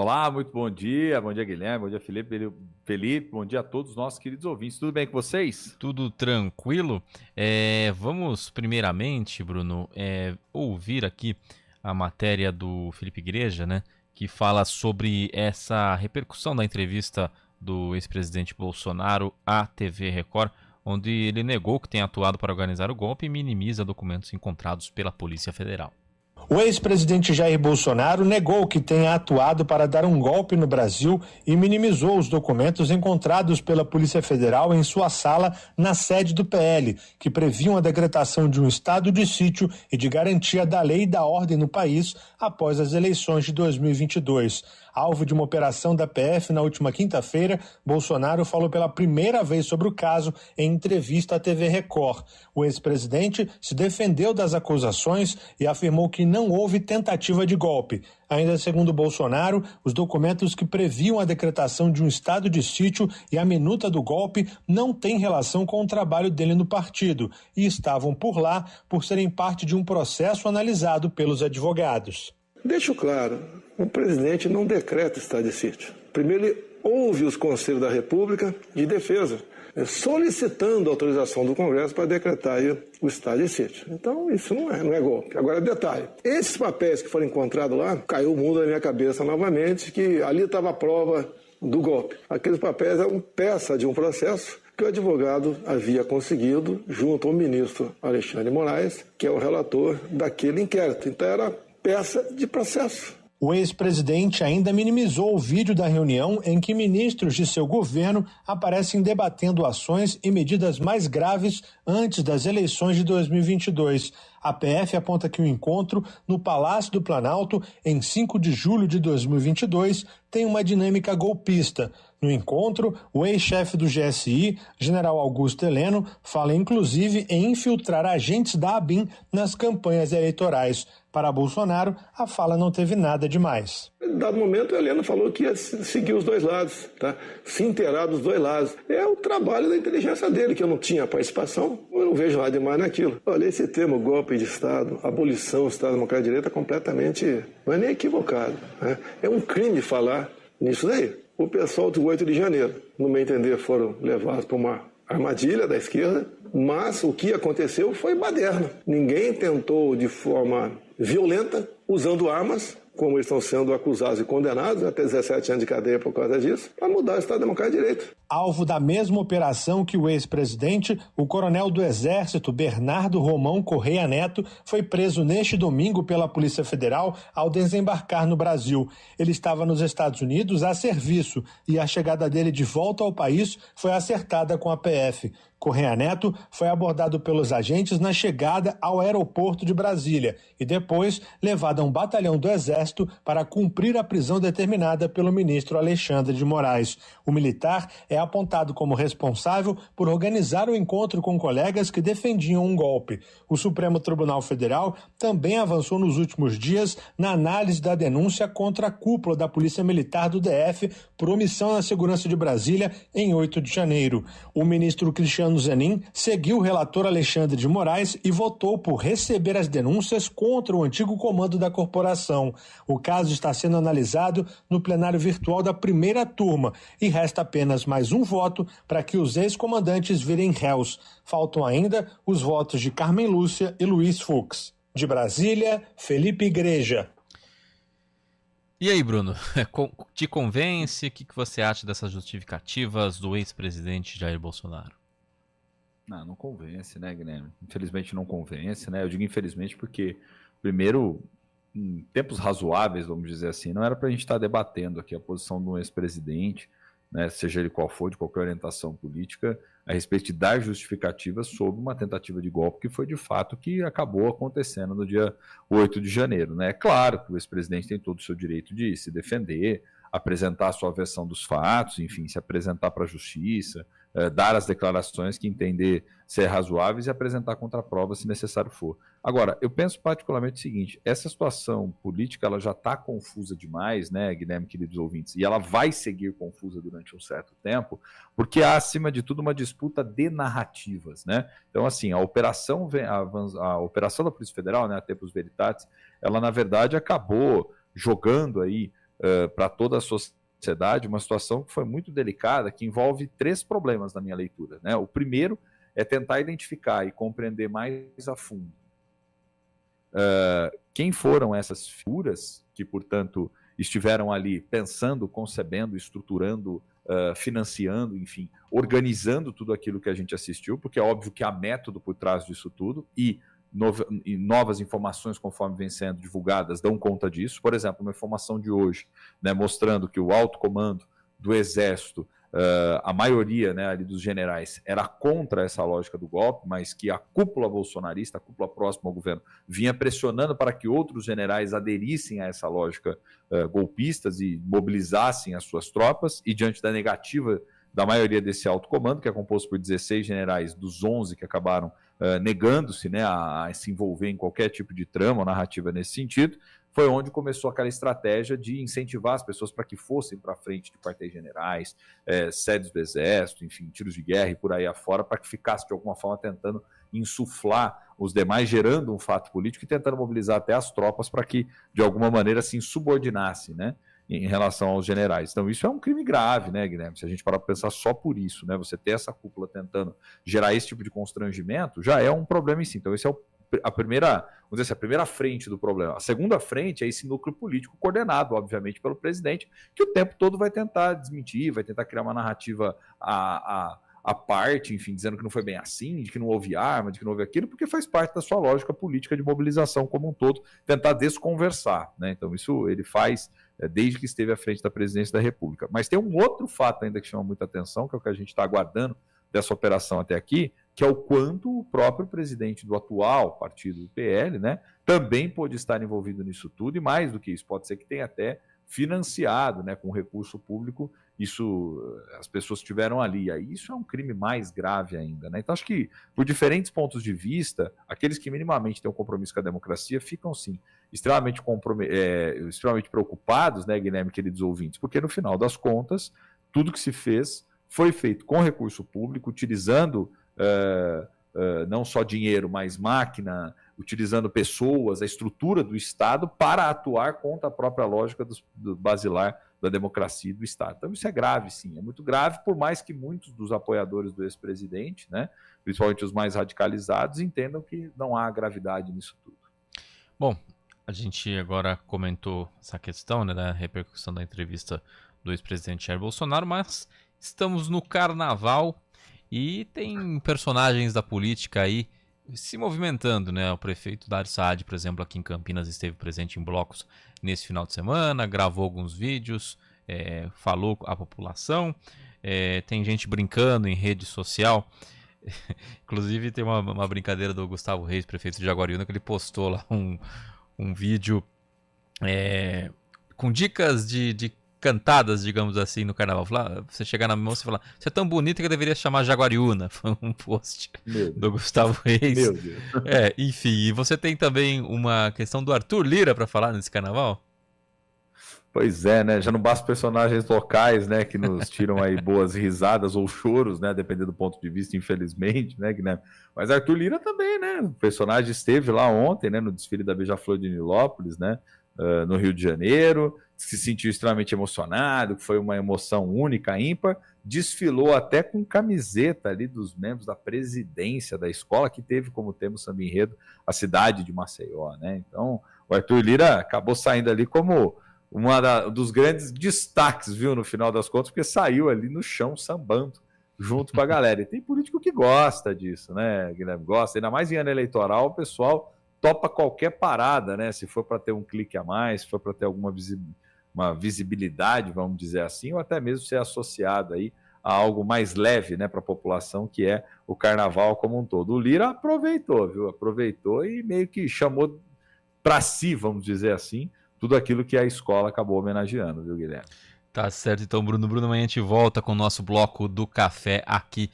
Olá, muito bom dia Guilherme, bom dia Felipe, bom dia a todos os nossos queridos ouvintes. Tudo bem com vocês? Tudo tranquilo? Vamos primeiramente, Bruno, ouvir aqui a matéria do Felipe Igreja, né, que fala sobre essa repercussão da entrevista do ex-presidente Bolsonaro à TV Record, onde ele negou que tenha atuado para organizar o golpe e minimiza documentos encontrados pela Polícia Federal. O ex-presidente Jair Bolsonaro negou que tenha atuado para dar um golpe no Brasil e minimizou os documentos encontrados pela Polícia Federal em sua sala na sede do PL, que previam a decretação de um estado de sítio e de garantia da lei e da ordem no país após as eleições de 2022. Alvo de uma operação da PF na última quinta-feira, Bolsonaro falou pela primeira vez sobre o caso em entrevista à TV Record. O ex-presidente se defendeu das acusações e afirmou que não houve tentativa de golpe. Ainda segundo Bolsonaro, os documentos que previam a decretação de um estado de sítio e a minuta do golpe não têm relação com o trabalho dele no partido e estavam por lá por serem parte de um processo analisado pelos advogados. Deixo claro, o presidente não decreta estado de sítio. Primeiro, ele ouve os conselhos da República de Defesa, solicitando a autorização do Congresso para decretar aí o estado de sítio. Então, isso não é golpe. Agora, detalhe, esses papéis que foram encontrados lá, caiu o mundo na minha cabeça novamente, que ali estava a prova do golpe. Aqueles papéis eram peça de um processo que o advogado havia conseguido junto ao ministro Alexandre de Moraes, que é o relator daquele inquérito. Então, era peça de processo. O ex-presidente ainda minimizou o vídeo da reunião em que ministros de seu governo aparecem debatendo ações e medidas mais graves antes das eleições de 2022. A PF aponta que o encontro no Palácio do Planalto, em 5 de julho de 2022, tem uma dinâmica golpista. No encontro, o ex-chefe do GSI, general Augusto Heleno, fala inclusive em infiltrar agentes da ABIN nas campanhas eleitorais. Para Bolsonaro, a fala não teve nada demais. Em dado momento, o Heleno falou que ia seguir os dois lados, tá? Se inteirar dos dois lados. É o trabalho da inteligência dele, que eu não tinha participação, eu não vejo nada demais naquilo. Olha, esse termo golpe de Estado, abolição do Estado Democrático de Direito é completamente, não é nem equivocado, né? É um crime falar nisso daí. O pessoal do 8 de janeiro, no meu entender, foram levados para uma armadilha da esquerda, mas o que aconteceu foi baderna. Ninguém tentou de forma violenta, usando armas, como eles estão sendo acusados e condenados, até 17 anos de cadeia por causa disso, para mudar o Estado Democrático de Direito. Alvo da mesma operação que o ex-presidente, o coronel do Exército Bernardo Romão Correia Neto foi preso neste domingo pela Polícia Federal ao desembarcar no Brasil. Ele estava nos Estados Unidos a serviço e a chegada dele de volta ao país foi acertada com a PF. Correia Neto foi abordado pelos agentes na chegada ao aeroporto de Brasília e depois levado a um batalhão do Exército para cumprir a prisão determinada pelo ministro Alexandre de Moraes. O militar é apontado como responsável por organizar o encontro com colegas que defendiam um golpe. O Supremo Tribunal Federal também avançou nos últimos dias na análise da denúncia contra a cúpula da Polícia Militar do DF por omissão na segurança de Brasília em 8 de janeiro. O ministro Cristiano Zanin seguiu o relator Alexandre de Moraes e votou por receber as denúncias contra o antigo comando da corporação. O caso está sendo analisado no plenário virtual da primeira turma e resta apenas mais um voto para que os ex-comandantes virem réus. Faltam ainda os votos de Carmen Lúcia e Luiz Fux. De Brasília, Felipe Igreja. E aí, Bruno, te convence? O que você acha dessas justificativas do ex-presidente Jair Bolsonaro? Não convence, né, Guilherme? Infelizmente não convence, né? Eu digo infelizmente porque, primeiro, em tempos razoáveis, vamos dizer assim, não era para a gente estar debatendo aqui a posição de um ex-presidente, né, seja ele qual for, de qualquer orientação política, a respeito de dar justificativas sobre uma tentativa de golpe que foi de fato que acabou acontecendo no dia 8 de janeiro. Né? É claro que o ex-presidente tem todo o seu direito de se defender, apresentar a sua versão dos fatos, enfim, se apresentar para a justiça, dar as declarações que entender ser razoáveis e apresentar contraprovas se necessário for. Agora, eu penso particularmente o seguinte, essa situação política ela já está confusa demais, né, Guilherme, queridos ouvintes, e ela vai seguir confusa durante um certo tempo, porque há, acima de tudo, uma disputa de narrativas, né? Então, assim, a operação da Polícia Federal, né, a Tempus Veritatis, ela, na verdade, acabou jogando aí para toda a sociedade, uma situação que foi muito delicada, que envolve 3 problemas na minha leitura, né? O primeiro é tentar identificar e compreender mais a fundo quem foram essas figuras que, portanto, estiveram ali pensando, concebendo, estruturando, financiando, enfim, organizando tudo aquilo que a gente assistiu, porque é óbvio que há método por trás disso tudo e novas informações, conforme vêm sendo divulgadas, dão conta disso. Por exemplo, uma informação de hoje, né, mostrando que o alto comando do Exército, a maioria, né, ali dos generais, era contra essa lógica do golpe, mas que a cúpula bolsonarista, a cúpula próxima ao governo, vinha pressionando para que outros generais aderissem a essa lógica golpistas e mobilizassem as suas tropas, e diante da negativa da maioria desse alto comando, que é composto por 16 generais dos 11 que acabaram negando-se, né, a se envolver em qualquer tipo de trama ou narrativa nesse sentido, foi onde começou aquela estratégia de incentivar as pessoas para que fossem para frente de quartéis generais, sedes do Exército, enfim, tiros de guerra e por aí afora, para que ficasse de alguma forma tentando insuflar os demais, gerando um fato político e tentando mobilizar até as tropas para que, de alguma maneira, se insubordinasse, né, em relação aos generais. Então, isso é um crime grave, né, Guilherme? Se a gente parar para pensar só por isso, né, você ter essa cúpula tentando gerar esse tipo de constrangimento, já é um problema em si. Então, esse é a primeira, vamos dizer assim, a primeira frente do problema. A segunda frente é esse núcleo político coordenado, obviamente, pelo presidente, que o tempo todo vai tentar desmentir, vai tentar criar uma narrativa à parte, enfim, dizendo que não foi bem assim, de que não houve arma, de que não houve aquilo, porque faz parte da sua lógica política de mobilização como um todo, tentar desconversar, né? Então, isso ele faz desde que esteve à frente da presidência da República. Mas tem um outro fato ainda que chama muita atenção, que é o que a gente está aguardando dessa operação até aqui, que é o quanto o próprio presidente do atual partido do PL, né, também pode estar envolvido nisso tudo, e mais do que isso, pode ser que tenha até financiado, né, com recurso público, isso, as pessoas estiveram ali. Aí isso é um crime mais grave ainda, né? Então acho que, por diferentes pontos de vista, aqueles que minimamente têm um compromisso com a democracia ficam, sim, extremamente preocupados, né, Guilherme, queridos ouvintes, porque no final das contas, tudo que se fez foi feito com recurso público, utilizando não só dinheiro, mas máquina, utilizando pessoas, a estrutura do Estado para atuar contra a própria lógica do basilar da democracia e do Estado. Então isso é grave, sim, é muito grave, por mais que muitos dos apoiadores do ex-presidente, né, principalmente os mais radicalizados, entendam que não há gravidade nisso tudo. Bom, a gente agora comentou essa questão, né, da repercussão da entrevista do ex-presidente Jair Bolsonaro, mas estamos no carnaval e tem personagens da política aí se movimentando, né? O prefeito Dário Saad, por exemplo, aqui em Campinas, esteve presente em blocos nesse final de semana, gravou alguns vídeos, falou à população, tem gente brincando em rede social. Inclusive tem uma brincadeira do Gustavo Reis, prefeito de Jaguariúna, que ele postou lá um vídeo com dicas de cantadas, digamos assim, no carnaval. Você chegar na moça e falar, você é tão bonita que eu deveria chamar Jaguariúna. Foi um post do Gustavo Reis. Meu Deus. Enfim, e você tem também uma questão do Arthur Lira para falar nesse carnaval? Pois é, né? Já não basta personagens locais, né, que nos tiram aí boas risadas ou choros, né, dependendo do ponto de vista, infelizmente, né, Guilherme? Mas Arthur Lira também, né? O personagem esteve lá ontem, né, no desfile da Beija-Flor de Nilópolis, né, no Rio de Janeiro, se sentiu extremamente emocionado, que foi uma emoção única, ímpar, desfilou até com camiseta ali dos membros da presidência da escola, que teve como tema o samba enredo a cidade de Maceió, né? Então, o Arthur Lira acabou saindo ali como dos grandes destaques, viu, no final das contas, porque saiu ali no chão sambando junto com a galera. E tem político que gosta disso, né, Guilherme? Gosta, ainda mais em ano eleitoral, o pessoal topa qualquer parada, né? Se for para ter um clique a mais, se for para ter alguma uma visibilidade, vamos dizer assim, ou até mesmo ser associado aí a algo mais leve, né, para a população, que é o carnaval como um todo. O Lira aproveitou, viu? Aproveitou e meio que chamou para si, vamos dizer assim, tudo aquilo que a escola acabou homenageando, viu, Guilherme? Tá certo, então, Bruno. Amanhã a gente volta com o nosso bloco do café aqui